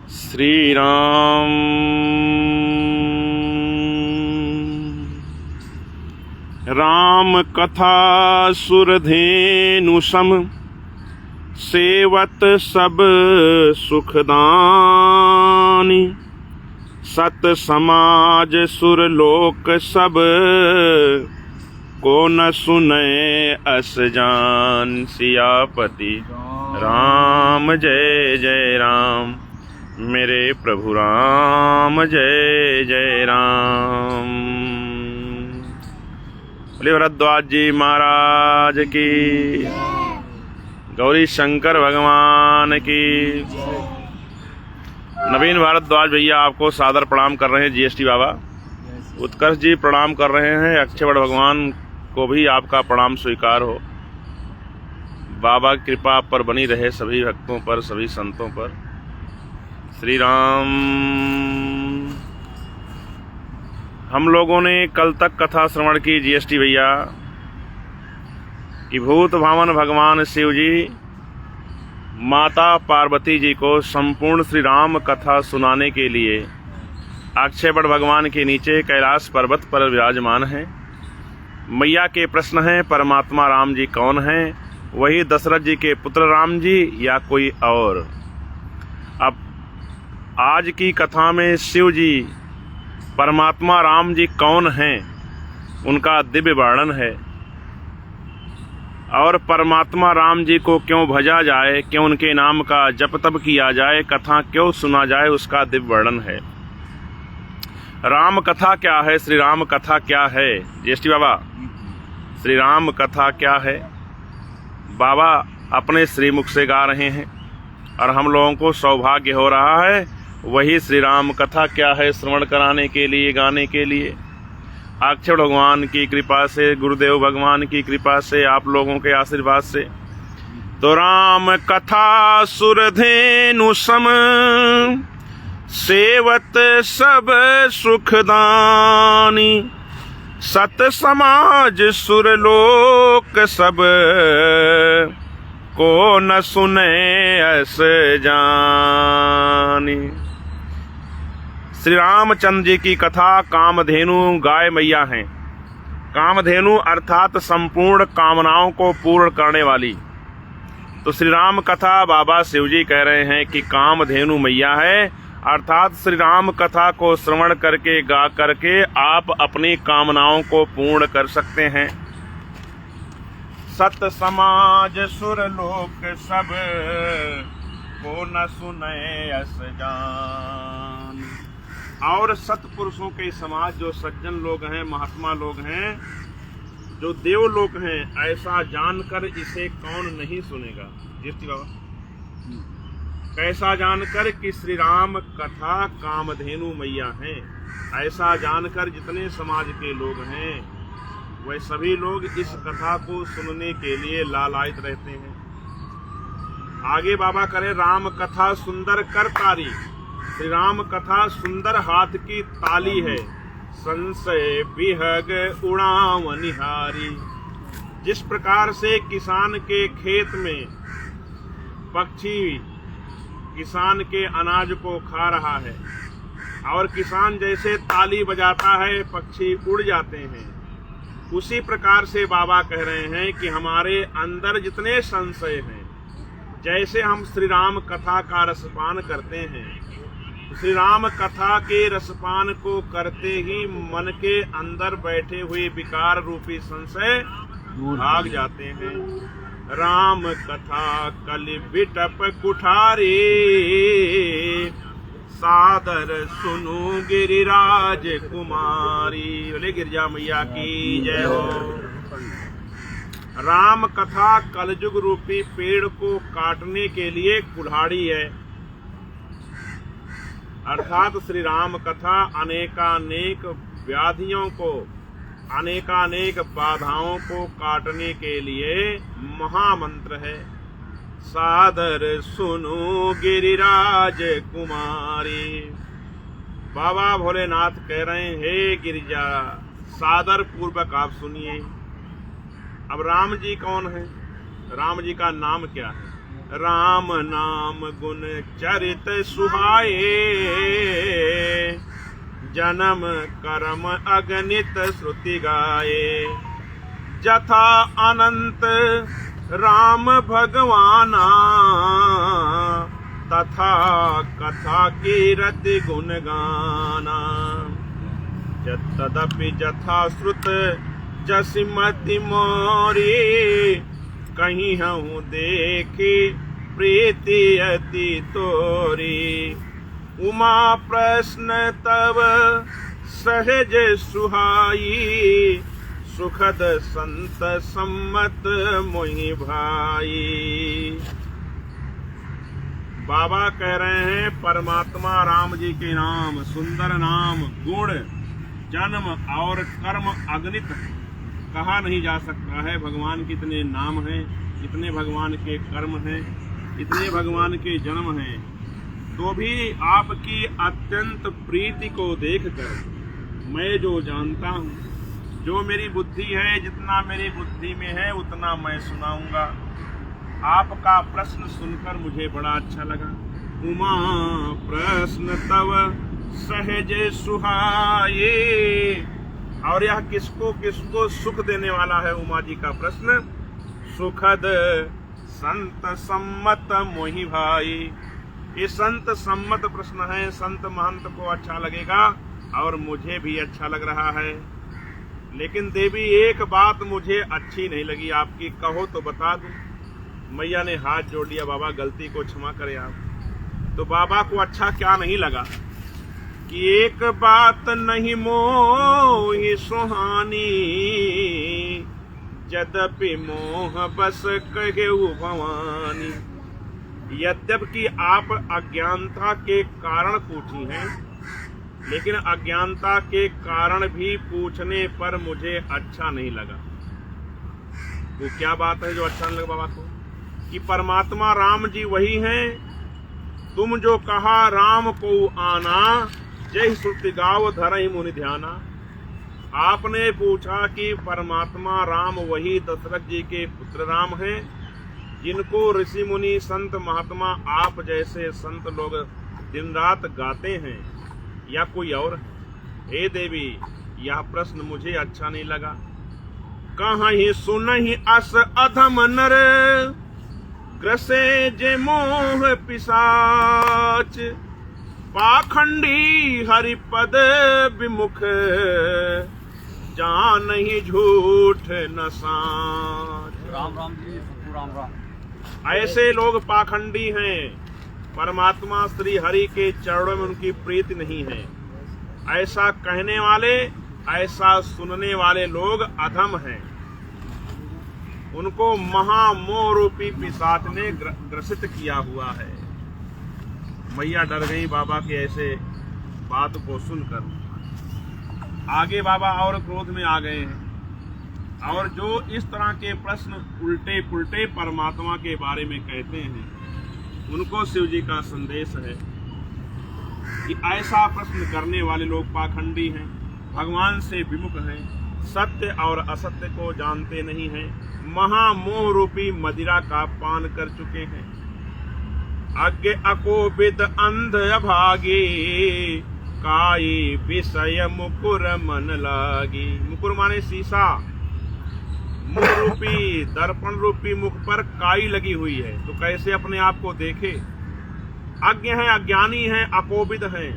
श्री राम। राम कथा सुरधेनु सम, सेवत सब सुखदानी। सत समाज सुरलोक सब, को न सुने अस जान। सियापति राम जय जय राम, मेरे प्रभु राम जय जय राम। बोले भरद्वाज जी महाराज की, गौरी शंकर भगवान की। नवीन भारद्वाज भैया आपको सादर प्रणाम कर रहे हैं। जीएसटी बाबा उत्कर्ष जी प्रणाम कर रहे हैं। अक्षयवट भगवान को भी आपका प्रणाम स्वीकार हो। बाबा की कृपा आप पर बनी रहे, सभी भक्तों पर, सभी संतों पर। श्री राम। हम लोगों ने कल तक कथा श्रवण की जीएसटी भैया कि भूत भावन भगवान शिव जी माता पार्वती जी को संपूर्ण श्री राम कथा सुनाने के लिए अक्षयवट भगवान के नीचे कैलाश पर्वत पर विराजमान हैं। मैया के प्रश्न हैं, परमात्मा राम जी कौन हैं? वही दशरथ जी के पुत्र राम जी या कोई और? अब आज की कथा में शिव जी परमात्मा राम जी कौन हैं, उनका दिव्य वर्णन है। और परमात्मा राम जी को क्यों भजा जाए, क्यों उनके नाम का जप तप किया जाए, कथा क्यों सुना जाए, उसका दिव्य वर्णन है। राम कथा क्या है, श्री राम कथा क्या है? जीएसटी बाबा, श्री राम कथा क्या है? बाबा अपने श्रीमुख से गा रहे हैं और हम लोगों को सौभाग्य हो रहा है वही श्री राम कथा क्या है श्रवण कराने के लिए, गाने के लिए। अक्षय भगवान की कृपा से, गुरुदेव भगवान की कृपा से, आप लोगों के आशीर्वाद से। तो राम कथा सुरधेनु सम, सेवत सब सुखदानी। सत समाज सुरलोक सब, को न सुने अस जानी। श्री रामचंद्र जी की कथा कामधेनु गाय मैया हैं। कामधेनु अर्थात संपूर्ण कामनाओं को पूर्ण करने वाली। तो श्री राम कथा बाबा शिव जी कह रहे हैं कि कामधेनु मैया है, अर्थात श्री राम कथा को श्रवण करके, गा करके आप अपनी कामनाओं को पूर्ण कर सकते हैं। सत समाज सुरलोक सब, को न सुने अस जान। और सत्पुरुषों के समाज जो सज्जन लोग हैं, महात्मा लोग हैं, जो देवलोक हैं, ऐसा जानकर इसे कौन नहीं सुनेगा? जीएसटी बाबा, कैसा जानकर कि श्री राम कथा कामधेनु मैया हैं, ऐसा जानकर जितने समाज के लोग हैं वह सभी लोग इस कथा को सुनने के लिए लालायित रहते हैं। आगे बाबा करे राम कथा सुंदर कर तारी। श्री राम कथा सुंदर हाथ की ताली है, संशय बिहग उड़ाव निहारी। जिस प्रकार से किसान के खेत में पक्षी किसान के अनाज को खा रहा है और किसान जैसे ताली बजाता है पक्षी उड़ जाते हैं, उसी प्रकार से बाबा कह रहे हैं कि हमारे अंदर जितने संशय हैं, जैसे हम श्री राम कथा का रसपान करते हैं, श्री राम कथा के रसपान को करते ही मन के अंदर बैठे हुए विकार रूपी संशय भाग जाते हैं। राम कथा कलि बिटप कुठारी, सादर सुनु गिरिराज कुमारी। बोले गिरिजा मैया की जय हो। राम कथा कलयुग रूपी पेड़ को काटने के लिए कुल्हाड़ी है, अर्थात श्री राम कथा अनेकानेक व्याधियों को, अनेकानेक बाधाओं को काटने के लिए महामंत्र है। सादर सुनो गिरिराज कुमारी। बाबा भोलेनाथ कह रहे हैं, हे गिरिजा, सादर पूर्वक आप सुनिए। अब राम जी कौन है? राम जी का नाम क्या है? राम नाम गुण चरित सुहाए, जन्म कर्म अगणित श्रुति गाए। जथा अनंत राम भगवाना, तथा कथा कीरति गुण गाना। तदपि जथा श्रुत जसिमति मोरी, कहीं हूँ देखी प्रीति अति तोरी। उमा प्रश्न तब सहज सुहाई, सुखद संत सम्मत मोहि भाई। बाबा कह रहे हैं परमात्मा राम जी के नाम, सुंदर नाम, गुण, जन्म और कर्म अगणित कहा नहीं जा सकता है। भगवान के इतने नाम हैं, इतने भगवान के कर्म हैं, इतने भगवान के जन्म हैं, तो भी आपकी अत्यंत प्रीति को देखकर मैं जो जानता हूँ, जो मेरी बुद्धि है, जितना मेरी बुद्धि में है उतना मैं सुनाऊंगा। आपका प्रश्न सुनकर मुझे बड़ा अच्छा लगा। उमा प्रश्न तव सहज सुहाए, और यह किसको किसको सुख देने वाला है उमा जी का प्रश्न। सुखद संत सम्मत मोहि भाई, ये संत सम्मत प्रश्न है, संत महंत को अच्छा लगेगा और मुझे भी अच्छा लग रहा है। लेकिन देवी एक बात मुझे अच्छी नहीं लगी आपकी, कहो तो बता दूं। मैया ने हाथ जोड़ लिया, बाबा गलती को क्षमा करें आप। तो बाबा को अच्छा क्या नहीं लगा कि एक बात नहीं मोहि सुहानी, यद्यपि मोह बस कहेउ भवानी। यद्यपि आप अज्ञानता के कारण पूछी हैं, लेकिन अज्ञानता के कारण भी पूछने पर मुझे अच्छा नहीं लगा। वो क्या बात है जो अच्छा नहीं लगा बाबा को? कि परमात्मा राम जी वही हैं। तुम जो कहा राम को आना, जय श्रुति गाव धरहि मुनि ध्याना। आपने पूछा कि परमात्मा राम वही दशरथ जी के पुत्र राम हैं, जिनको ऋषि मुनि संत महात्मा आप जैसे संत लोग दिन रात गाते हैं, या कोई और? हे देवी, यह प्रश्न मुझे अच्छा नहीं लगा। कहीं सुनहि अस अधम नर, ग्रसे जे मोह पिशाच। पाखंडी हरिपद विमुख, जानहि झूठ न साच। राम राम जी, राम राम। ऐसे लोग पाखंडी हैं, परमात्मा श्री हरि के चरणों में उनकी प्रीति नहीं है। ऐसा कहने वाले, ऐसा सुनने वाले लोग अधम हैं। उनको महामोह रूपी पिशाच ने ग्रसित किया हुआ है। मैया डर गई बाबा के ऐसे बात को सुनकर। आगे बाबा और क्रोध में आ गए हैं, और जो इस तरह के प्रश्न उल्टे पुल्टे परमात्मा के बारे में कहते हैं, उनको शिव जी का संदेश है कि ऐसा प्रश्न करने वाले लोग पाखंडी हैं, भगवान से विमुख हैं, सत्य और असत्य को जानते नहीं हैं, महामोह रूपी मदिरा का पान कर चुके हैं। अज्ञ अकोपित अंध अभागी, काई विषय मुकुर मन लागी। मुकुर माने शीशा, मुख रूपी दर्पण रूपी मुख पर काई लगी हुई है, तो कैसे अपने आप को देखे? अज्ञ हैं, अज्ञानी हैं, अकोपित हैं,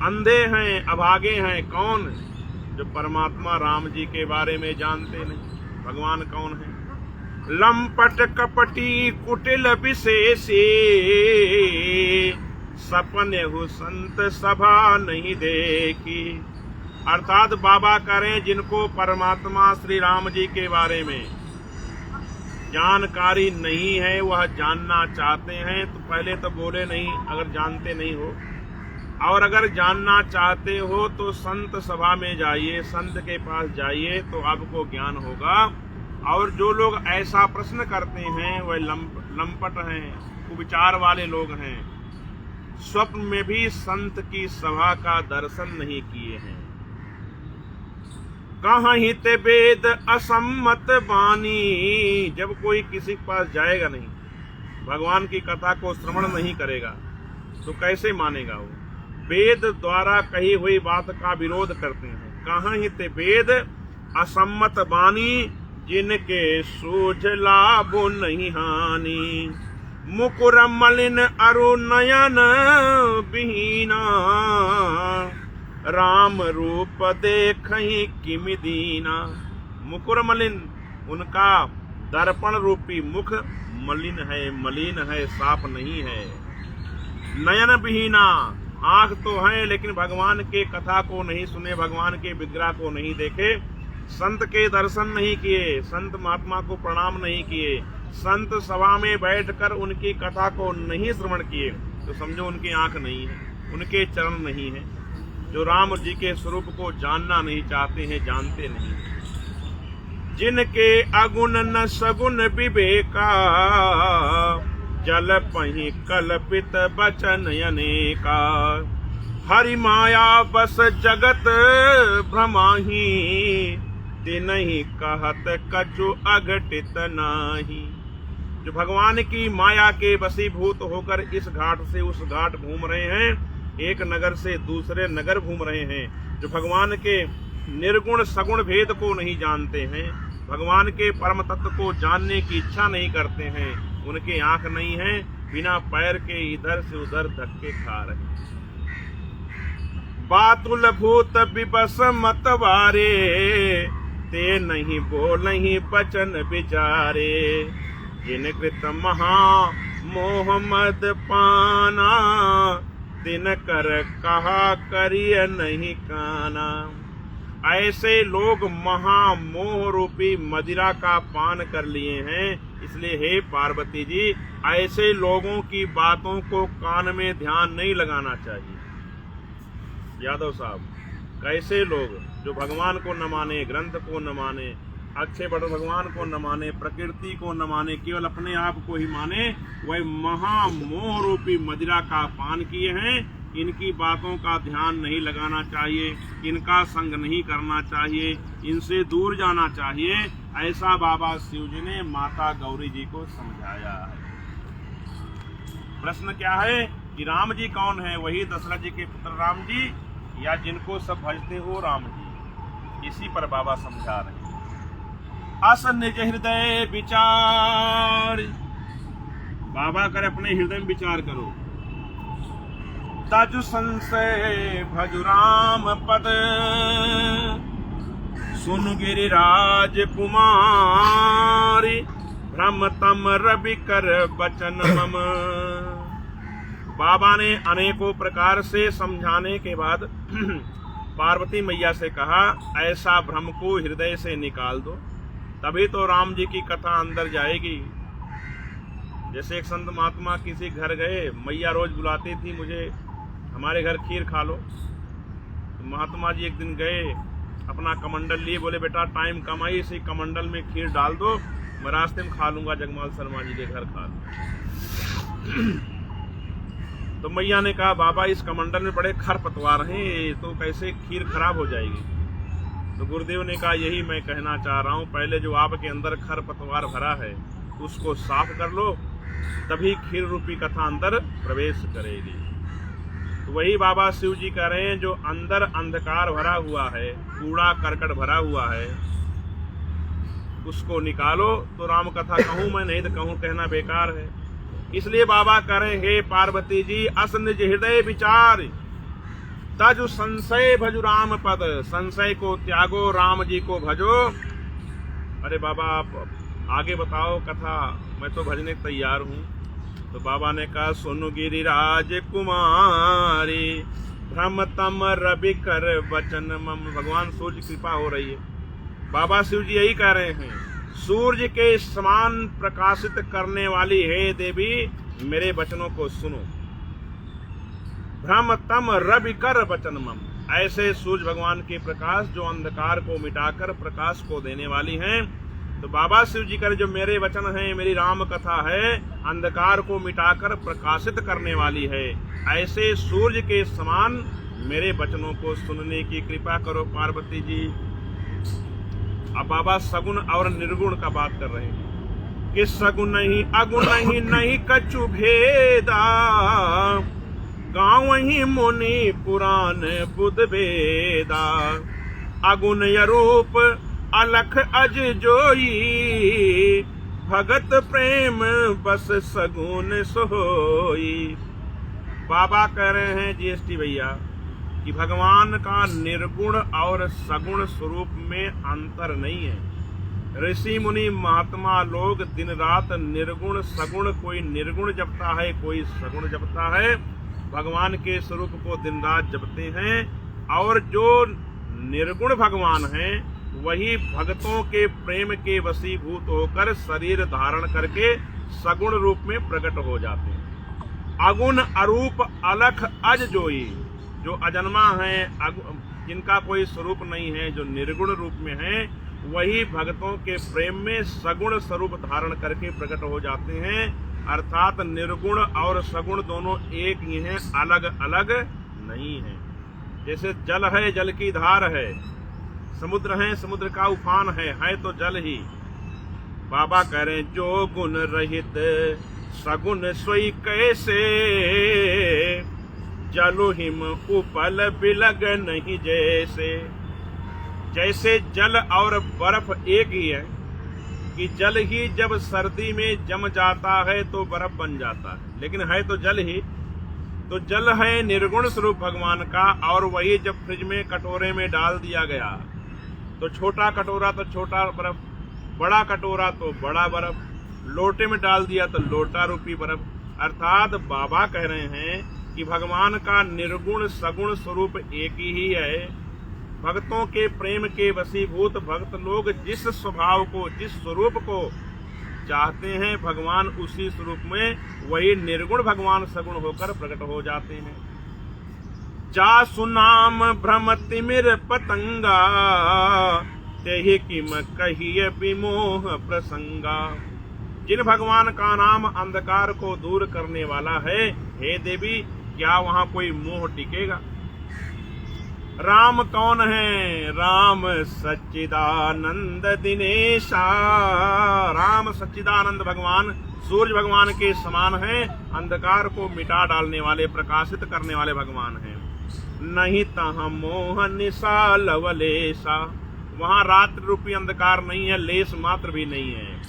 अंधे हैं, अभागे हैं। कौन? जो परमात्मा राम जी के बारे में जानते नहीं। भगवान कौन है? लंपट कपटी कुटिल विशेषी, सपने हो संत सभा नहीं देखी। अर्थात बाबा करें जिनको परमात्मा श्री राम जी के बारे में जानकारी नहीं है, वह जानना चाहते हैं, तो पहले तो बोले नहीं अगर जानते नहीं हो, और अगर जानना चाहते हो तो संत सभा में जाइए, संत के पास जाइए, तो आपको ज्ञान होगा। और जो लोग ऐसा प्रश्न करते हैं वह लंपट हैं, कुविचार वाले लोग हैं, स्वप्न में भी संत की सभा का दर्शन नहीं किए हैं। कहाँ हित वेद असम्मत बानी, जब कोई किसी के पास जाएगा नहीं, भगवान की कथा को श्रवण नहीं करेगा तो कैसे मानेगा वो? वेद द्वारा कही हुई बात का विरोध करते हैं। कहाँ ही ते वेद असम्मत बानी, जिनके सूझ लाभ नहीं हानि। मुकुर मलिन अरु नयन बिहीना, राम रूप देखहि किमि दीना। मुकुर मलिन, उनका दर्पण रूपी मुख मलिन है, साफ नहीं है। नयन बिहीना, आंख तो है लेकिन भगवान के कथा को नहीं सुने, भगवान के विग्रह को नहीं देखे, संत के दर्शन नहीं किए, संत महात्मा को प्रणाम नहीं किए, संत सभा में बैठकर उनकी कथा को नहीं श्रवण किए, तो समझो उनकी आंख नहीं है, उनके चरण नहीं है। जो राम जी के स्वरूप को जानना नहीं चाहते हैं, जानते नहीं। जिनके अगुण न सगुण विवेका, जल पहि कल्पित बचन अनेका। हरि माया बस जगत भ्रमाही, तिनहि कहत कछु अघटित नाही। जो भगवान की माया के वशीभूत होकर इस घाट से उस घाट घूम रहे हैं, एक नगर से दूसरे नगर घूम रहे हैं, जो भगवान के निर्गुण सगुण भेद को नहीं जानते हैं, भगवान के परम तत्व को जानने की इच्छा नहीं करते हैं, उनके आंख नहीं है, बिना पैर के इधर से उधर धक्के खा रहे। बातुल भूत विबस मतवारे, ते नहीं बोलहि बचन विचारे। जिन कृत महा मोह मद पाना, दिन कर कहा करिय नहीं काना। ऐसे लोग महामोह रूपी मदिरा का पान कर लिए हैं, इसलिए हे पार्वती जी, ऐसे लोगों की बातों को कान में ध्यान नहीं लगाना चाहिए। यादव साहब, कैसे लोग जो भगवान को न माने, ग्रंथ को न माने, अच्छे बड़े भगवान को न माने, प्रकृति को न माने, केवल अपने आप को ही माने, वह महामोह रूपी मदिरा का पान किए हैं। इनकी बातों का ध्यान नहीं लगाना चाहिए, इनका संग नहीं करना चाहिए, इनसे दूर जाना चाहिए। ऐसा बाबा शिव जी ने माता गौरी जी को समझाया है। प्रश्न क्या है कि राम जी कौन है? वही दशरथ जी के पुत्र राम जी, या जिनको सब भजते हो राम जी? इसी पर बाबा समझा रहे हैं। अस निज हृदय विचार, बाबा कर अपने हृदय में विचार करो। तजु संशय भजु राम पद, सुन गिरिराज कुमारी। भ्रम तम रवि कर बचन मम। बाबा ने अनेकों प्रकार से समझाने के बाद पार्वती मैया से कहा, ऐसा भ्रम को हृदय से निकाल दो, तभी तो राम जी की कथा अंदर जाएगी। जैसे एक संत महात्मा किसी घर गए, मैया रोज बुलाती थी, मुझे हमारे घर खीर खा लो। तो महात्मा जी एक दिन गए, अपना कमंडल लिए, बोले बेटा टाइम कम आई, इसी कमंडल में खीर डाल दो, मैं रास्ते में खा लूंगा, जगमाल शर्मा जी के घर खा लूंगा। तो मैया ने कहा, बाबा इस कमंडल में बड़े खरपतवार हैं, तो कैसे खीर खराब हो जाएगी? तो गुरुदेव ने कहा, यही मैं कहना चाह रहा हूँ, पहले जो आपके अंदर खरपतवार भरा है उसको साफ कर लो, तभी खीर रूपी कथा अंदर प्रवेश करेगी। तो वही बाबा शिव जी कह रहे हैं, जो अंदर अंधकार भरा हुआ है, कूड़ा करकट भरा हुआ है, उसको निकालो तो राम कथा कहूँ मैं, नहीं तो कहूँ कहना बेकार है। इसलिए बाबा कह रहे, हे पार्वती जी, अस निज हृदय विचार, तजु संशय भजु राम पद। संशय को त्यागो, राम जी को भजो। अरे बाबा आप आगे बताओ कथा, मैं तो भजने तैयार हूँ। तो बाबा ने कहा, सुनु गिरिराज कुमारी, भ्रम तम रवि कर बचन मम। भगवान सूर्य कृपा हो रही है। बाबा शिव जी यही कह रहे हैं, सूर्य के समान प्रकाशित करने वाली हे देवी, मेरे वचनों को सुनो। भ्रम तम रवि कर बचन मम। ऐसे सूर्य भगवान के प्रकाश जो अंधकार को मिटाकर प्रकाश को देने वाली हैं। तो बाबा शिव जी का जो मेरे वचन हैं, मेरी राम कथा है, अंधकार को मिटाकर प्रकाशित करने वाली है। ऐसे सूर्य के समान मेरे वचनों को सुनने की कृपा करो पार्वती जी। अब बाबा सगुण और निर्गुण का बात कर रहे हैं। कि सगुन ही अगुन ही नहीं कछु भेदा, गाँव ही मुनि पुराण बुध वेदा। अगुन यरूप अलख अज जोई, भगत प्रेम बस सगुन सोई। बाबा कह रहे हैं जीएसटी भैया कि भगवान का निर्गुण और सगुण स्वरूप में अंतर नहीं है। ऋषि मुनि महात्मा लोग दिन रात निर्गुण सगुण, कोई निर्गुण जपता है कोई सगुण जपता है, भगवान के स्वरूप को दिन रात जपते हैं। और जो निर्गुण भगवान हैं वही भक्तों के प्रेम के वशीभूत होकर शरीर धारण करके सगुण रूप में प्रकट हो जाते हैं। अगुण अरूप अलख अज जोई, जो अजन्मा है, जिनका कोई स्वरूप नहीं है, जो निर्गुण रूप में है, वही भक्तों के प्रेम में सगुण स्वरूप धारण करके प्रकट हो जाते हैं। अर्थात निर्गुण और सगुण दोनों एक ही हैं, अलग अलग नहीं है। जैसे जल है, जल की धार है, समुद्र है, समुद्र का उफान है तो जल ही। बाबा कह रहे हैं जो गुण रहित सगुन सोई कैसे, जलो हिम उपल बिलग नहीं जैसे। जैसे जल और बर्फ एक ही है कि जल ही जब सर्दी में जम जाता है तो बर्फ बन जाता है, लेकिन है तो जल ही। तो जल है निर्गुण स्वरूप भगवान का, और वही जब फ्रिज में कटोरे में डाल दिया गया तो छोटा कटोरा तो छोटा बर्फ, बड़ा कटोरा तो बड़ा बर्फ, लोटे में डाल दिया तो लोटा रूपी बर्फ। अर्थात बाबा कह रहे हैं कि भगवान का निर्गुण सगुण स्वरूप एक ही है। भक्तों के प्रेम के वशीभूत भक्त लोग जिस स्वभाव को, जिस स्वरूप को चाहते हैं, भगवान उसी स्वरूप में, वही निर्गुण भगवान सगुण होकर प्रकट हो जाते हैं। जा सुनाम भ्रम तिमिर पतंगा, तेहि किम कहिए विमोह प्रसंगा। जिन भगवान का नाम अंधकार को दूर करने वाला है, हे देवी क्या वहां कोई मोह टिकेगा। राम कौन है? राम सच्चिदानंद दिनेशा। राम सच्चिदानंद भगवान सूर्य भगवान के समान है, अंधकार को मिटा डालने वाले, प्रकाशित करने वाले भगवान हैं। नहीं तह मोह निशा लवलेशा, वहां रात्रि रूपी अंधकार नहीं है, लेस मात्र भी नहीं है।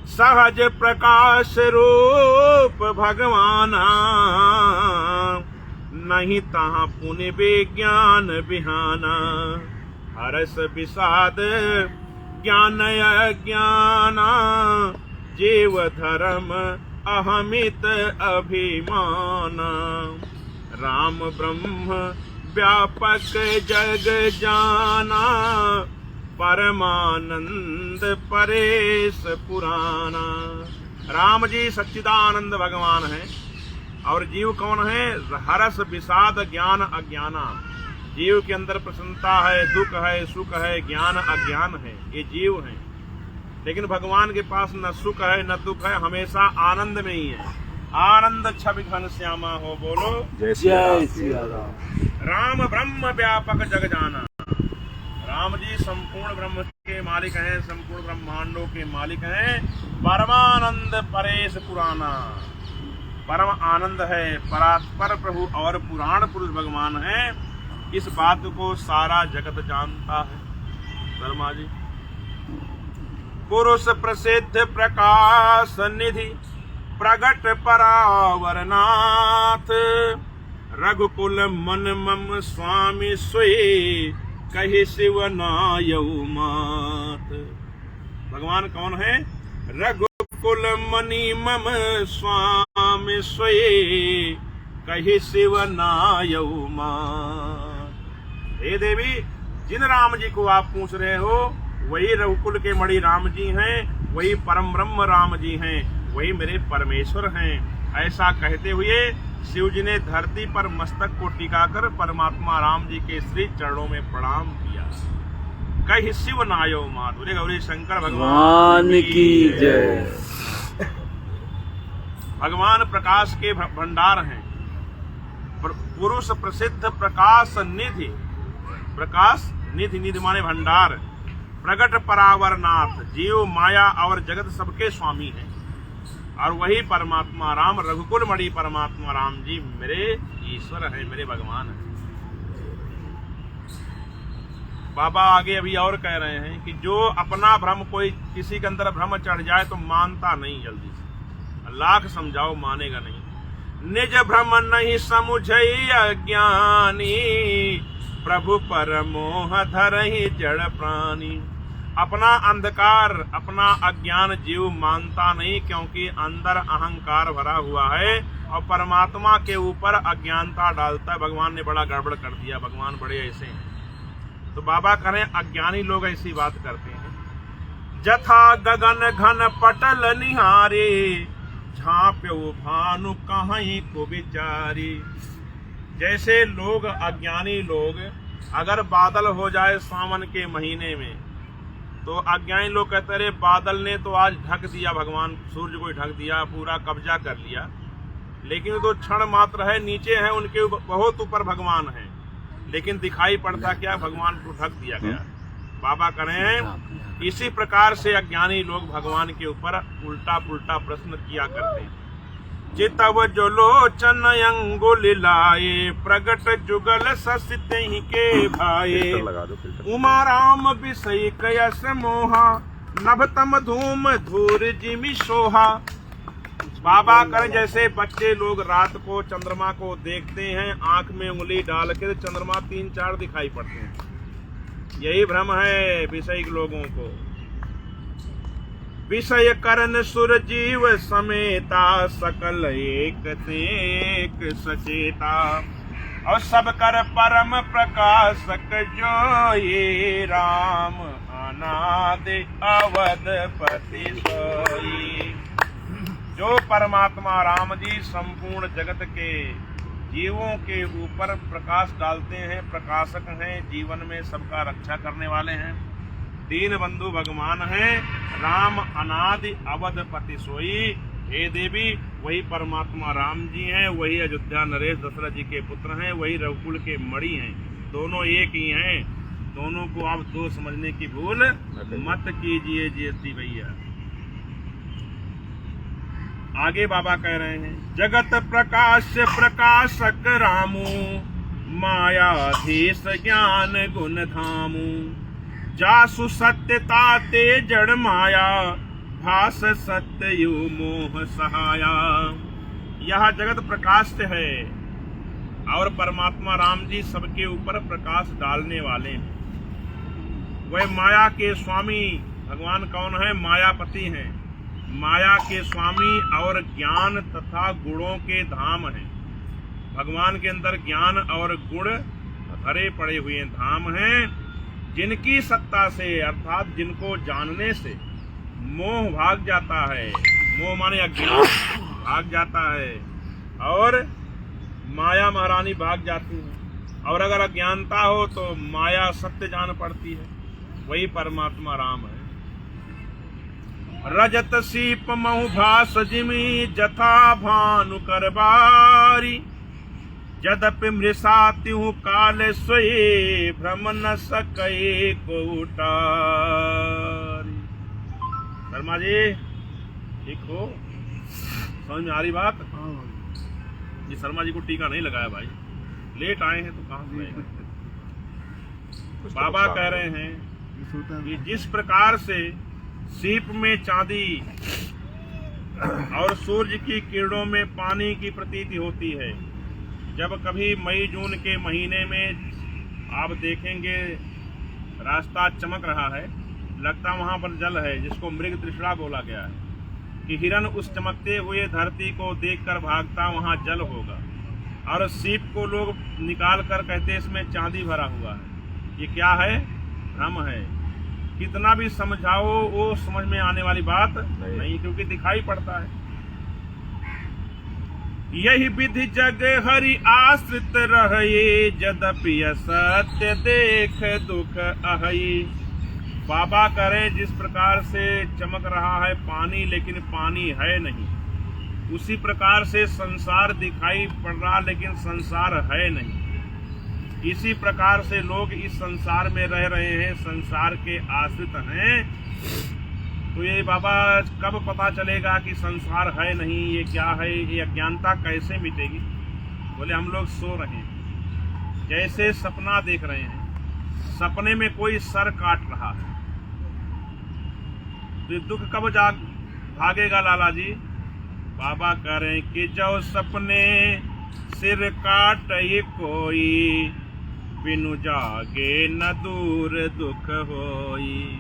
सहज प्रकाश रूप भगवाना, नहीं तहाँ पुण्य विज्ञान बिहाना। हरस विषाद ज्ञान अज्ञाना, जीव धर्म अहमित अभिमाना। राम ब्रह्म व्यापक जग जाना, परमानंद परेश पुराना। राम जी सच्चिदानंद भगवान हैं, और जीव कौन है? हरस विषाद ज्ञान अज्ञाना। जीव के अंदर प्रसन्नता है, दुख है, सुख है, ज्ञान अज्ञान है, ये जीव हैं। लेकिन भगवान के पास न सुख है न दुख है, हमेशा आनंद में ही है। आनंद छवि घन श्यामा हो, बोलो जय श्री राम। राम ब्रह्म व्यापक जग जाना। राम जी संपूर्ण ब्रह्म के मालिक हैं, संपूर्ण ब्रह्मांडों के मालिक हैं। परमानंद परेश पुराना, परम आनंद है, परात्पर प्रभु और पुराण पुरुष भगवान है। इस बात को सारा जगत जानता है। शर्मा जी, पुरुष प्रसिद्ध प्रकाश निधि प्रगट परावरनाथ, रघुकुल मन मम स्वामी सोई, कही शिव नायऊ मात। भगवान कौन है? रघुकुल मणि मम स्वामी सोई, कही शिव नायऊ मात। हे देवी, जिन राम जी को आप पूछ रहे हो वही रघुकुल के मणि राम जी हैं, वही परम ब्रह्म राम जी हैं, वही मेरे परमेश्वर हैं। ऐसा कहते हुए शिव जी ने धरती पर मस्तक को टिकाकर परमात्मा राम जी के श्री चरणों में प्रणाम किया। कही शिव नायो मात। बोले गौरी शंकर भगवान की जय। भगवान प्रकाश के भंडार हैं, पुरुष प्रसिद्ध प्रकाश निधि। प्रकाश निधि, निधि माने भंडार। प्रगट परावरनाथ, जीव माया और जगत सबके स्वामी हैं। और वही परमात्मा राम, रघुकुल मणि परमात्मा राम जी मेरे ईश्वर है, मेरे भगवान है। बाबा आगे अभी और कह रहे हैं कि जो अपना भ्रम, कोई किसी के अंदर भ्रम चढ़ जाए तो मानता नहीं जल्दी से, लाख समझाओ मानेगा नहीं। निज भ्रम नहीं समुझै अज्ञानी, प्रभु पर मोह धरहि जड़ प्राणी। अपना अंधकार, अपना अज्ञान जीव मानता नहीं, क्योंकि अंदर अहंकार भरा हुआ है और परमात्मा के ऊपर अज्ञानता डालता है। भगवान ने बड़ा गड़बड़ कर दिया, भगवान बड़े ऐसे हैं। तो बाबा कहें अज्ञानी लोग ऐसी बात करते हैं। जथा गगन घन पटल निहारे, झांप्यो भानु कहीं को विचारी। जैसे लोग, अज्ञानी लोग, अगर बादल हो जाए सावन के महीने में तो अज्ञानी लोग कहते रहे बादल ने तो आज ढक दिया, भगवान सूर्य को ढक दिया, पूरा कब्जा कर लिया, लेकिन तो क्षण मात्र है, नीचे है, उनके बहुत ऊपर भगवान है, लेकिन दिखाई पड़ता क्या, भगवान को ढक दिया गया। बाबा करें इसी प्रकार से अज्ञानी लोग भगवान के ऊपर उल्टा पुल्टा प्रश्न किया करते हैं। चितव जो लोचन अंगुल लाए, प्रगट जुगल ससित ही के भाए। उमा राम विषय कयस मोहा, नभतम धूम धूर जिमि सोहा। बाबा कर जैसे बच्चे लोग रात को चंद्रमा को देखते हैं, आंख में उंगली डाल के चंद्रमा 3-4 दिखाई पड़ते हैं। यही भ्रम है विषय लोगों को। विषय करण सुर जीव समेता, सकल एक एक सचेता। और सब कर परम प्रकाशक, जो ये राम अनादि अवधपति सोई। जो परमात्मा राम जी संपूर्ण जगत के जीवों के ऊपर प्रकाश डालते हैं, प्रकाशक हैं, जीवन में सबका रक्षा करने वाले हैं, दीन बंधु भगवान हैं। राम अनादि अवधपति सोई। हे देवी, वही परमात्मा राम जी हैं, वही अयोध्या नरेश दशरथ जी के पुत्र हैं, वही रघुकुल के मणि हैं। दोनों एक ही हैं, दोनों को आप दो समझने की भूल मत कीजिए जी भैया। आगे बाबा कह रहे हैं, जगत प्रकाश प्रकाशक रामू, मायाधीश ज्ञान गुण धामू। जासु सत्यता ते जड़ माया, भास सत्य यु मोह सहाया। यह जगत प्रकाश है और परमात्मा राम जी सबके ऊपर प्रकाश डालने वाले हैं। वह माया के स्वामी भगवान कौन है? मायापति हैं, माया के स्वामी और ज्ञान तथा गुणों के धाम हैं। भगवान के अंदर ज्ञान और गुण भरे पड़े हुए धाम हैं, जिनकी सत्ता से अर्थात जिनको जानने से मोह भाग जाता है, मोह माने अज्ञान भाग जाता है, और माया महारानी भाग जाती है। और अगर अज्ञानता हो तो माया सत्य जान पड़ती है, वही परमात्मा राम है। रजत सीप महु भास जिमी, जथा भानु करबारी। यद्यपि मृषा त्यों काल सोई, भ्रम न सके को उतारी। शर्मा जी ठीक हो? समझ में आ रही बात? ये शर्मा जी को टीका नहीं लगाया भाई, लेट आए हैं तो कहाँ से आए? बाबा कह रहे हैं कि जिस प्रकार से सीप में चांदी और सूर्य की किरणों में पानी की प्रतीति होती है, जब कभी मई जून के महीने में आप देखेंगे रास्ता चमक रहा है, लगता वहां पर जल है, जिसको मृग तृष्णा बोला गया है, कि हिरन उस चमकते हुए धरती को देखकर भागता, वहां जल होगा। और सीप को लोग निकाल कर कहते इसमें चांदी भरा हुआ है। ये क्या है? भ्रम है। कितना भी समझाओ वो समझ में आने वाली बात नहीं, क्योंकि दिखाई पड़ता है। यही विधि जग हरि आश्रित रहे, यद्यपि सत्य देख दुख अहई। बाबा करे जिस प्रकार से चमक रहा है पानी, लेकिन पानी है नहीं, उसी प्रकार से संसार दिखाई पड़ रहा लेकिन संसार है नहीं। इसी प्रकार से लोग इस संसार में रह रहे हैं, संसार के आश्रित हैं, तो ये बाबा कब पता चलेगा कि संसार है नहीं, ये क्या है, ये अज्ञानता कैसे मिटेगी? बोले हम लोग सो रहे हैं, जैसे सपना देख रहे हैं, सपने में कोई सर काट रहा है, तो ये दुख कब भागेगा लाला जी? बाबा कह रहे हैं कि जो सपने सिर काट ये कोई, बिनु जागे न दूर दुख होई।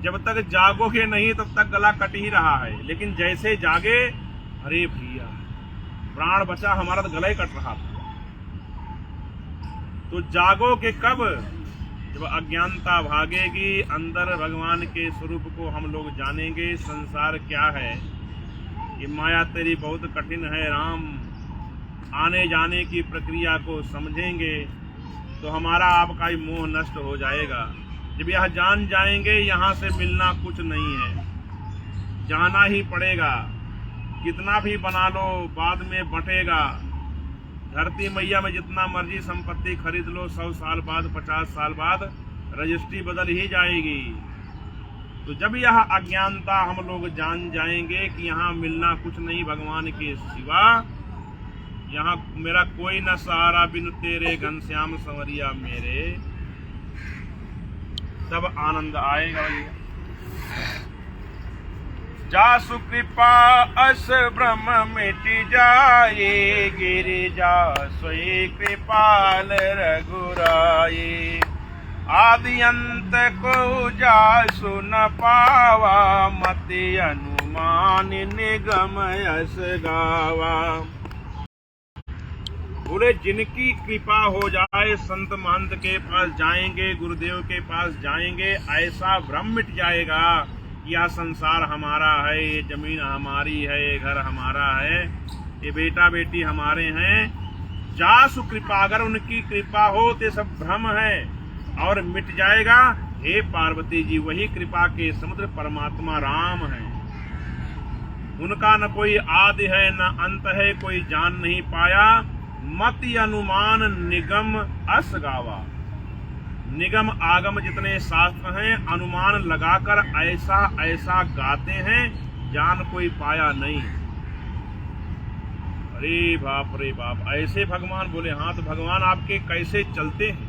जब तक जागोगे नहीं तब तक गला कट ही रहा है, लेकिन जैसे जागे, अरे भैया प्राण बचा, हमारा तो गला ही कट रहा था। तो जागोगे कब? जब अज्ञानता भागेगी, अंदर भगवान के स्वरूप को हम लोग जानेंगे। संसार क्या है, ये माया तेरी बहुत कठिन है राम। आने जाने की प्रक्रिया को समझेंगे तो हमारा आपका ही मोह नष्ट हो जाएगा। जब यह जान जाएंगे यहाँ से मिलना कुछ नहीं है, जाना ही पड़ेगा। कितना भी बना लो बाद में बटेगा। धरती मैया में जितना मर्जी संपत्ति खरीद लो, 100 साल बाद 50 साल बाद रजिस्ट्री बदल ही जाएगी। तो जब यह अज्ञानता हम लोग जान जाएंगे कि यहाँ मिलना कुछ नहीं भगवान के सिवा, यहाँ मेरा कोई न सहारा बिनु तेरे घनश्याम संवरिया मेरे, तब आनंद आएगा। जासु कृपा अस ब्रह्म मिट जाए, गिरि जासुई कृपाल रघुराई। आदि अंत को जासु न पावा, मति अनुमान निगम यस गावा। बोले जिनकी कृपा हो जाए, संत महंत के पास जाएंगे, गुरुदेव के पास जाएंगे, ऐसा भ्रम मिट जाएगा। यह संसार हमारा है, ये जमीन हमारी है, ये घर हमारा है, ये बेटा बेटी हमारे हैं। जासु कृपा, अगर उनकी कृपा हो तो सब भ्रम है और मिट जाएगा। हे पार्वती जी, वही कृपा के समुद्र परमात्मा राम है। उनका न कोई आदि है न अंत है, कोई जान नहीं पाया। मति अनुमान निगम अस गावा। निगम आगम जितने शास्त्र हैं, अनुमान लगाकर ऐसा ऐसा गाते हैं, जान कोई पाया नहीं। अरे बाप रे बाप, ऐसे भगवान बोले। हाँ, तो भगवान आपके कैसे चलते हैं?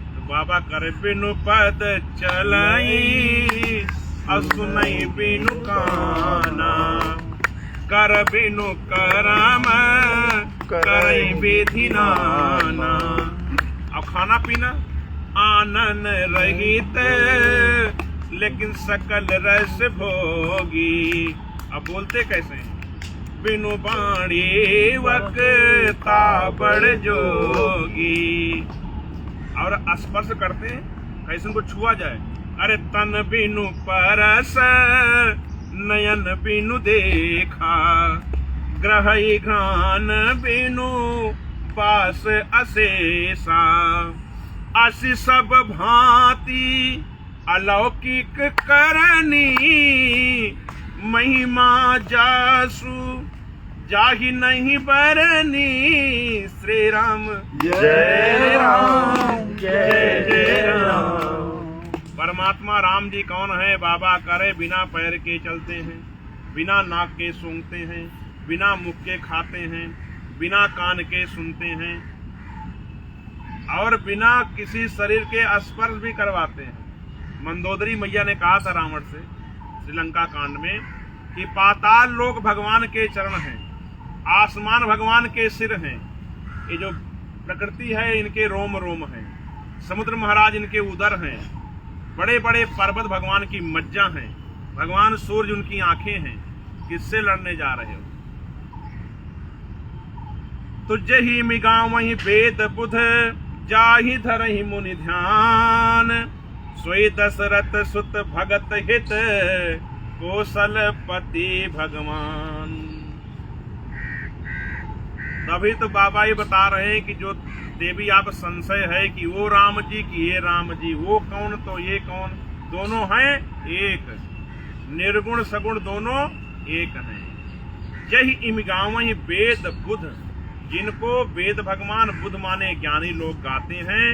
तो बाबा कर बिनु पद चलाई, असुनई बिनु काना, कर बिनु करम करई विधि नाना। अब खाना पीना आनन रहित, लेकिन सकल रस भोगी। अब बोलते कैसे हैं? बिनु बाणी वक्ता बड़ जोगी। और स्पर्श करते हैं कैसे उनको छुआ जाए। अरे तन बिनु परस, नयन बिनु देखा, ग्रही घ्राण बिनु पास अशेषा। असि सब भांति अलौकिक करनी, महिमा जासु जाहि नहीं बरनी। श्री राम जय राम, जय जय राम। परमात्मा राम जी कौन है? बाबा करे बिना पैर के चलते हैं, बिना नाक के सूंघते हैं, बिना मुख के खाते हैं, बिना कान के सुनते हैं, और बिना किसी शरीर के स्पर्श भी करवाते हैं। मंदोदरी मैया ने कहा था रावण से श्रीलंका कांड में कि पाताल लोक भगवान के चरण हैं, आसमान भगवान के सिर हैं, ये जो प्रकृति है इनके रोम रोम हैं, समुद्र महाराज इनके उदर हैं, बड़े बड़े पर्वत भगवान की मज्जा हैं, भगवान सूर्य उनकी आंखें हैं। किससे लड़ने जा रहे हो? तुझे ही मिगावहि वेद बुध, जाहि धरहि मुनि ध्यान। सोई दशरथ सुत भगत हित, कौशलपति भगवान। तभी तो बाबा ये बता रहे हैं कि जो देवी आप संशय है कि वो राम जी की ये राम जी, वो कौन तो ये कौन, दोनों हैं एक। निर्गुण सगुण दोनों एक हैं। यही इमगावहि वेद बुध, जिनको वेद भगवान बुध माने ज्ञानी लोग गाते हैं।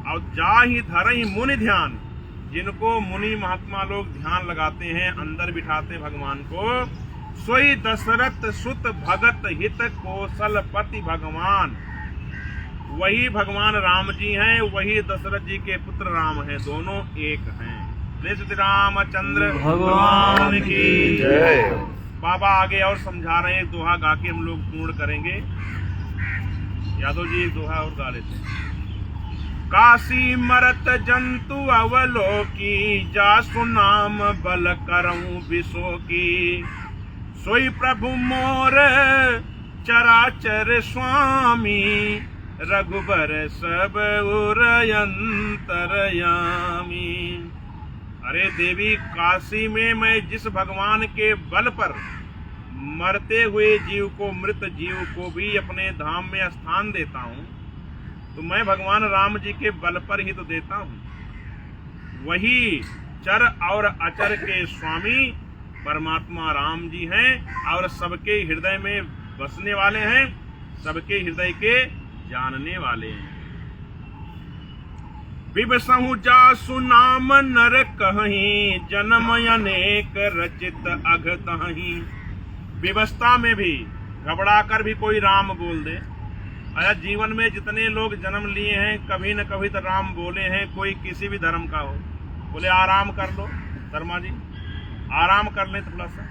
और जाहि धरहि मुनि ध्यान, जिनको मुनि महात्मा लोग ध्यान लगाते हैं, अंदर बिठाते भगवान को, सोई दशरथ सुत भगत हित कौशल पति भगवान। वही भगवान राम जी हैं, वही दशरथ जी के पुत्र राम हैं, दोनों एक हैं। श्री रामचंद्र भगवान की जय। बाबा आगे और समझा रहे हैं, एक दोहा गा के हम लोग पूर्ण करेंगे। यादव जी एक दोहा और गा लेते हैं। काशी मरत जंतु अवलोकी, जासु नाम बल करऊं विसो की। सोई प्रभु मोर चराचर स्वामी, रघुबर सब उरयंतरयामी। अरे देवी, काशी में मैं जिस भगवान के बल पर मरते हुए जीव को, मृत जीव को भी अपने धाम में स्थान देता हूँ, तो मैं भगवान राम जी के बल पर ही तो देता हूँ। वही चर और अचर के स्वामी परमात्मा राम जी हैं और सबके हृदय में बसने वाले हैं, सबके हृदय के जानने वाले हैं। बिबसहु जासु नाम नर कहीं, जन्म अनेक रचित अघ तहीं। विवस्था में भी घबरा कर भी कोई राम बोल दे। अरे जीवन में जितने लोग जन्म लिए हैं, कभी न कभी तो राम बोले हैं, कोई किसी भी धर्म का हो। बोले आराम कर लो शर्मा जी, आराम कर ले थोड़ा सा।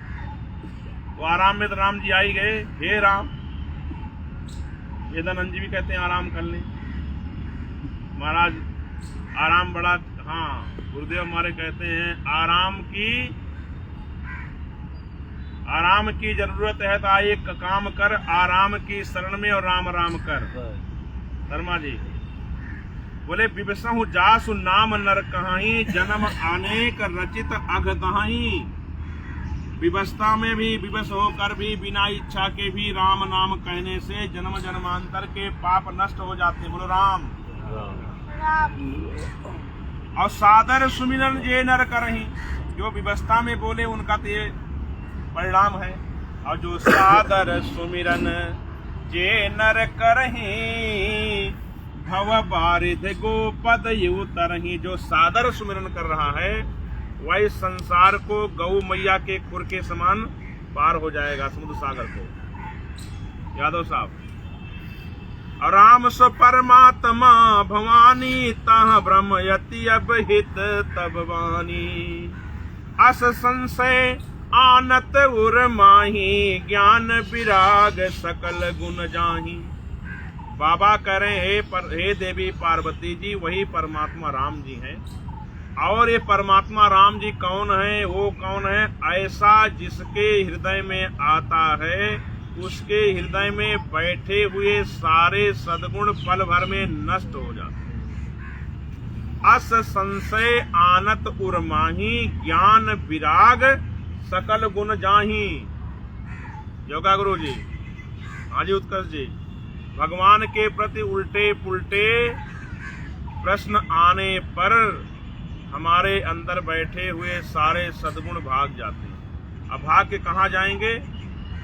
वो आराम में तो राम जी आ ही गए। हे राम, वेदानंद जी भी कहते हैं आराम कर ले महाराज, आराम बड़ा। हाँ, गुरुदेव हमारे कहते हैं आराम की जरूरत है तो एक काम कर, आराम की शरण में और राम राम कर। शर्मा जी बोले विबसहु जासु नाम नर कहाई, जन्म अनेक रचित अघ तहाई। विवस्था में भी विवश होकर भी बिना इच्छा के भी राम नाम कहने से जन्म जन्मांतर के पाप नष्ट हो जाते हैं। बोलो राम। और सादर सुमिरन जे नर करही, जो विवस्था में बोले उनका तो ये परिणाम है। और जो सादर सुमिरन जे नर करही, भव बारिध गोपद यु तरही। जो सादर सुमिरन कर रहा है वही संसार को गौ मैया के खुर के समान पार हो जाएगा, समुद्र सागर को। यादव साहब, राम सो परमात्मा भवानी, ताह ब्रह्म यति अब हित तब वानी। अस संशय आनत उर माही, ज्ञान विराग सकल गुण जाही। बाबा करें हे देवी पार्वती जी, वही परमात्मा राम जी हैं। और ये परमात्मा राम जी कौन है? वो कौन है? ऐसा जिसके हृदय में आता है, उसके हृदय में बैठे हुए सारे सद्गुण पल भर में नष्ट हो जाते हैं। अस संशय आनत उर्माही, ज्ञान विराग सकल गुण जाही। योगा गुरु जी, हाजी उत्कर्ष जी, भगवान के प्रति उल्टे पुल्टे प्रश्न आने पर हमारे अंदर बैठे हुए सारे सद्गुण भाग जाते हैं। अब भाग के कहाँ जाएंगे?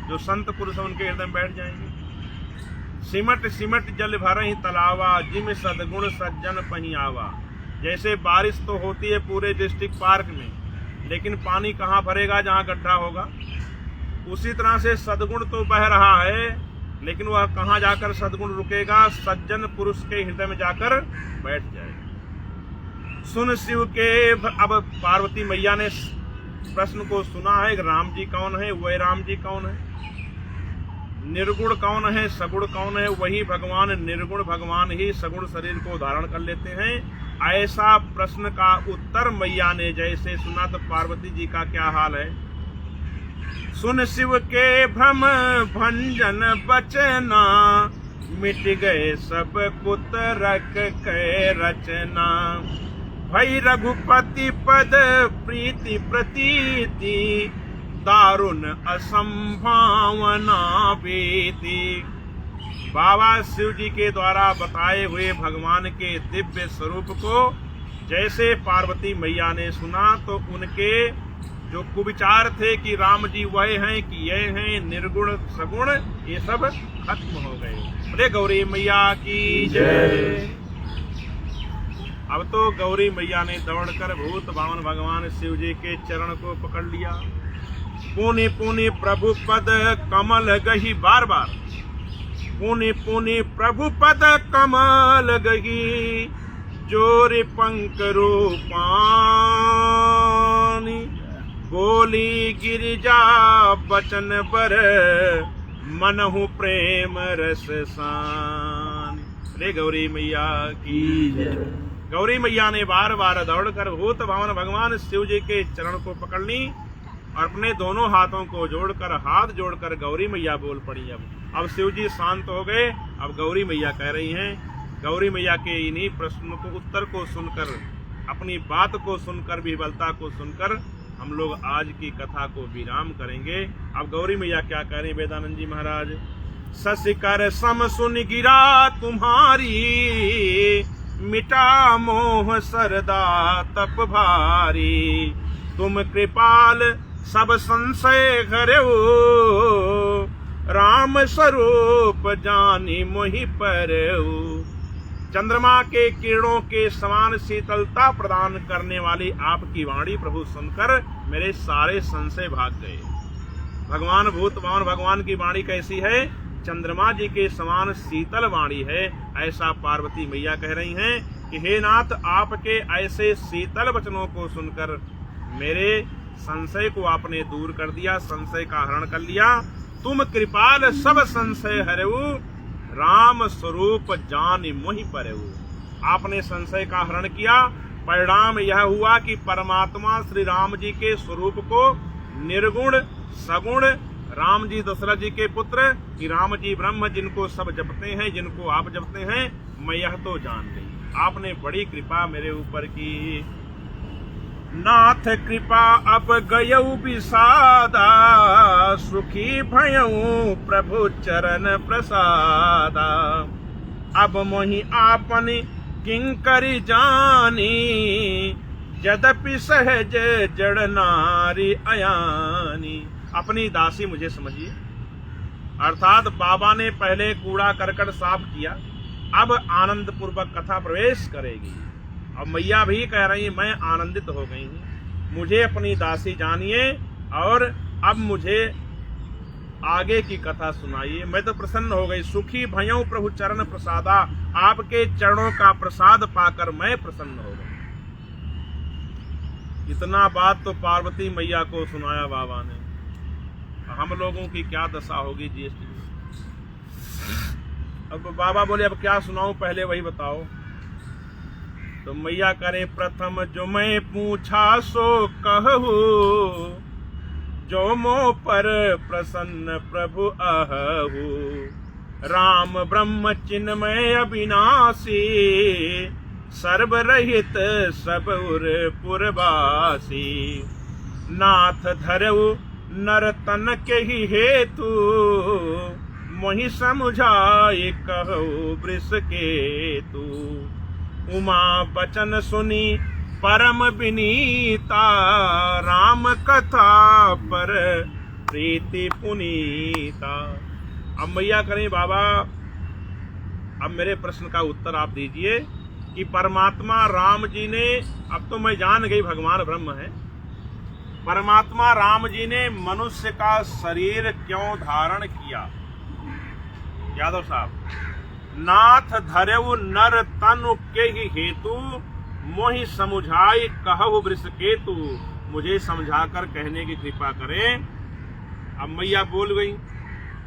जो संत पुरुष उनके हृदय में बैठ जाएंगे। सिमट सिमट जल भरहि तलावा, जिम सद्गुण सज्जन पहियावा। जैसे बारिश तो होती है पूरे डिस्ट्रिक्ट पार्क में, लेकिन पानी कहाँ भरेगा? जहाँ गड्ढा होगा। उसी तरह से सद्गुण तो बह रहा है, लेकिन वह कहाँ जाकर सद्गुण रुकेगा? सज्जन पुरुष के हृदय में जाकर बैठ जाएगा। सुन शिव के, अब पार्वती मैया ने प्रश्न को सुना है, राम जी कौन है? वह राम जी कौन है? निर्गुण कौन है? सगुण कौन है? वही भगवान निर्गुण भगवान ही सगुण शरीर को धारण कर लेते हैं। ऐसा प्रश्न का उत्तर मैया ने जैसे सुना तो पार्वती जी का क्या हाल है? सुन शिव के भ्रम भंजन बचना, मिट गए सब कुतरक के रचना। भई रघुपति पद प्रीति प्रतीति, दारुण असंभावना बीती। बाबा शिव जी के द्वारा बताए हुए भगवान के दिव्य स्वरूप को जैसे पार्वती मैया ने सुना तो उनके जो कुविचार थे कि राम जी वह हैं कि ये हैं निर्गुण सगुण, ये सब खत्म हो गए। बोले गौरी मैया की जय। अब तो गौरी मैया ने दौड़कर भूत बामन भगवान शिव जी के चरण को पकड़ लिया। पुनि पुनि प्रभु पद कमल गही, बार बार पुनि पुनि प्रभु पद कमल गही, जोरि पंक रूपानी, बोली गिरिजा बचन बर, मनहु प्रेम रस सान। रे गौरी मैया की जय। गौरी मैया ने बार बार दौड़कर भूत भवन भगवान शिव जी के चरण को पकड़ ली और अपने दोनों हाथों को जोड़कर, हाथ जोड़कर गौरी मैया बोल पड़ी। अब शिव जी शांत हो गए। अब गौरी मैया कह रही हैं, गौरी मैया के इन्हीं प्रश्न को, उत्तर को सुनकर, अपनी बात को सुनकर, विह्वलता को सुनकर हम लोग आज की कथा को विराम करेंगे। अब गौरी मैया क्या कह रही, वेदानंद जी महाराज, ससिकर सम सुन गिरा तुम्हारी, मिटा मोह सरदा तप भारी, तुम कृपाल सब संशय हरऊ, राम स्वरूप जानी मोहि परऊ। चंद्रमा के किरणों के समान शीतलता प्रदान करने वाली आपकी वाणी प्रभु सुनकर मेरे सारे संशय भाग गए। भगवान भूत बामन भगवान की वाणी कैसी है? चंद्रमा जी के समान शीतल वाणी है। ऐसा पार्वती मैया कह रही हैं कि हे नाथ, आपके ऐसे शीतल वचनों को सुनकर मेरे संशय को आपने दूर कर दिया, संशय का हरण कर लिया। तुम कृपाल सब संशय हरऊ, राम स्वरूप जानि मोहि परऊ। आपने संशय का हरण किया। परिणाम यह हुआ कि परमात्मा श्री राम जी के स्वरूप को निर्गुण सगुण, राम जी दशरथ जी के पुत्र कि राम जी ब्रह्म, जिनको सब जपते हैं, जिनको आप जपते हैं, मैं यह तो जान गई। आपने बड़ी कृपा मेरे ऊपर की। नाथ कृपा अब गयऊ विषादा, सुखी भयऊ प्रभु चरण प्रसादा। अब मोहि आपन किंकरि जानी, यद्यपि सहज जड़ नारी अयानी। अपनी दासी मुझे समझिए, अर्थात बाबा ने पहले कूड़ा करकट साफ किया, अब आनंद पूर्वक कथा प्रवेश करेगी। अब मैया भी कह रही, मैं आनंदित हो गई हूँ, मुझे अपनी दासी जानिए और अब मुझे आगे की कथा सुनाइए। मैं तो प्रसन्न हो गई। सुखी भयऊ प्रभु चरण प्रसादा, आपके चरणों का प्रसाद पाकर मैं प्रसन्न हो गई। इतना बात तो पार्वती मैया को सुनाया बाबा ने। हम लोगों की क्या दशा होगी जीएसटी में। अब बाबा बोले, अब क्या सुनाऊं, पहले वही बताओ। तो मैया करे, प्रथम जो मैं पूछा सो कहूँ, जो मो पर प्रसन्न प्रभु आहू। राम ब्रह्म चिन्मय अविनाशी, सर्वरहित सब उर पुरवासी। नाथ धरऊ नर तन के ही हेतु, मोहि समुझाए कहू वृष केतु। उमा बचन सुनी परम विनीता, राम कथा पर प्रीति पुनीता। अब मैया करें, बाबा अब मेरे प्रश्न का उत्तर आप दीजिए कि परमात्मा राम जी ने, अब तो मैं जान गई भगवान ब्रह्म है, परमात्मा राम जी ने मनुष्य का शरीर क्यों धारण किया? यादव साहब, नाथ धरऊ नर तनु के ही हेतु, मोहि समुझाई कहु वृष केतु। मुझे समझाकर कहने की कृपा करें। अब मैया बोल गई।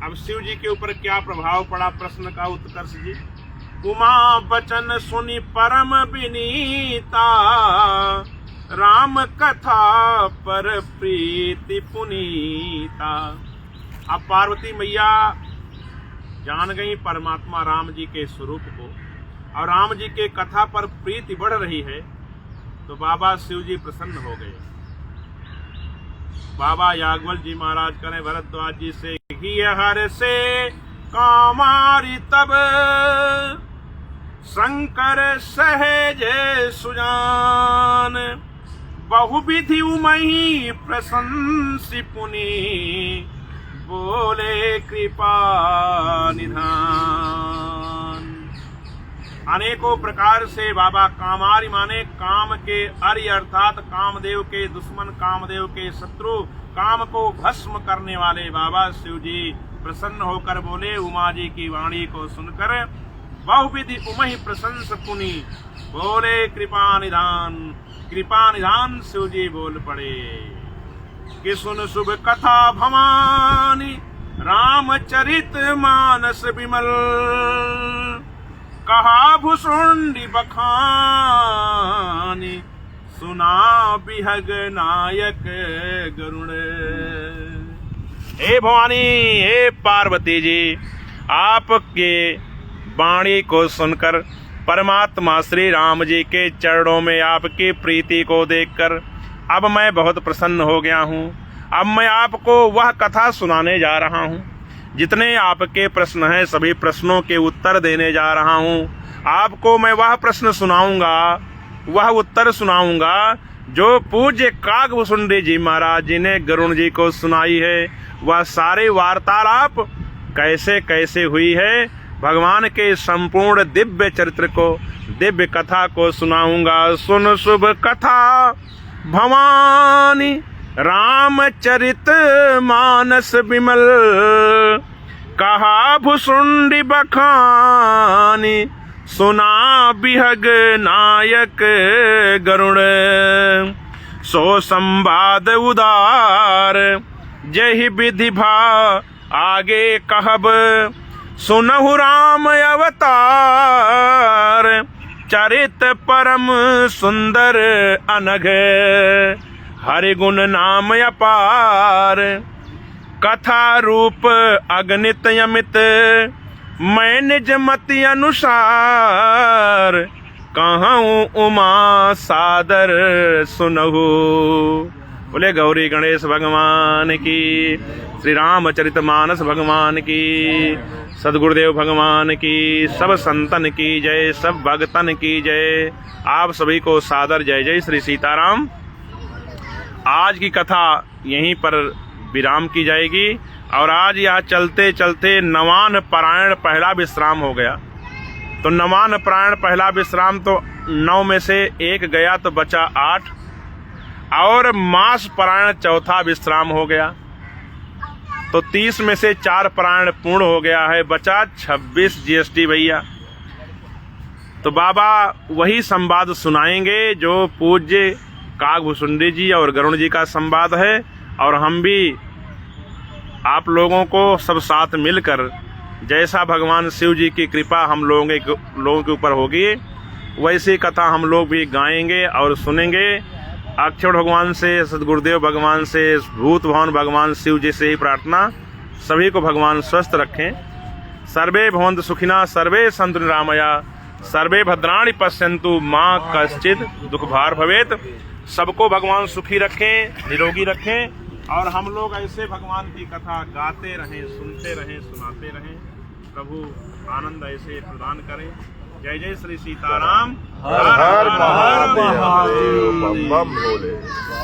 अब शिव जी के ऊपर क्या प्रभाव पड़ा? प्रश्न का उत्कर्ष जी। उमा बचन सुनी परम विनीता, राम कथा पर प्रीति पुनीता। अब पार्वती मैया जान गई परमात्मा राम जी के स्वरूप को और राम जी के कथा पर प्रीति बढ़ रही है, तो बाबा शिव जी प्रसन्न हो गए। बाबा याज्ञवल जी महाराज करें भरद्वाज जी से, ही हर से कामारी तब, शंकर सहज सुजान। बहुविधि उमहि प्रशंसी पुनि, बोले कृपा निधान। अनेकों प्रकार से बाबा कामारी माने काम के अर्य अर्थात कामदेव के दुश्मन, कामदेव के शत्रु, काम को भस्म करने वाले बाबा शिव जी प्रसन्न होकर बोले। उमा जी की वाणी को सुनकर बहुविधि उमहि प्रशंस पुनि बोले कृपा निधान। कृपा निधान शिव जी बोल पड़े कि सुन शुभ कथा भवानी रामचरित मानस विमल। कहा भुसुंडी बखानी सुना बिहग नायक गरुण। हे भवानी, हे पार्वती जी, आपके वाणी को सुनकर परमात्मा श्री राम जी के चरणों में आपकी प्रीति को देखकर अब मैं बहुत प्रसन्न हो गया हूँ। अब मैं आपको वह कथा सुनाने जा रहा हूँ। जितने आपके प्रश्न हैं सभी प्रश्नों के उत्तर देने जा रहा हूँ। आपको मैं वह प्रश्न सुनाऊंगा, वह उत्तर सुनाऊंगा जो पूज्य कागभूषुंडी जी महाराज जी ने गरुण जी को सुनाई है। वह सारे वार्तालाप कैसे कैसे हुई है, भगवान के संपूर्ण दिव्य चरित्र को, दिव्य कथा को सुनाऊंगा। सुन शुभ कथा भवानी रामचरित मानस विमल। कहा भुसुंडी बखानी सुना बिहग नायक गरुण। सो संवाद उदार जहि विधि भा आगे कहब। सुनहु राम अवतार चरित परम सुंदर अनघ। हरि गुण नाम अपार कथा रूप अगणित अमित। मैं निज मति अनुसार कहूँ उमा सादर सुनहु। बोले गौरी गणेश भगवान की, श्री रामचरित मानस भगवान की, सदगुरुदेव भगवान की, सब संतन की जय, सब भगतन की जय। आप सभी को सादर जय जय श्री सीताराम। आज की कथा यहीं पर विराम की जाएगी और आज यहाँ चलते चलते नवान पारायण पहला विश्राम हो गया। तो नवान पारायण पहला विश्राम तो 9 में से 1 गया तो बचा 8 और मास पारायण चौथा विश्राम हो गया तो 30 में से 4 पारायण पूर्ण हो गया है, बचा 26 जीएसटी भैया। तो बाबा वही संवाद सुनाएंगे जो पूज्य कागभूषुंडी जी और गरुण जी का संवाद है और हम भी आप लोगों को सब साथ मिलकर जैसा भगवान शिव जी की कृपा हम लोगों के ऊपर होगी वैसी कथा हम लोग भी गाएंगे और सुनेंगे। अक्षर भगवान से, सदगुरुदेव भगवान से, भूत भवन भगवान शिव जी से ही प्रार्थना, सभी को भगवान स्वस्थ रखें। सर्वे भवन्तु सुखिनः, सर्वे सन्तु निरामया, सर्वे भद्राणि पश्यन्तु माँ कश्चित् दुख भार भवेत्। सबको भगवान सुखी रखें, निरोगी रखें और हम लोग ऐसे भगवान की कथा गाते रहें, सुनते रहें, सुनाते रहें। प्रभु आनंद ऐसे प्रदान करें। जय जय श्री सीताराम। हर हर महादेव, बम बम भोले।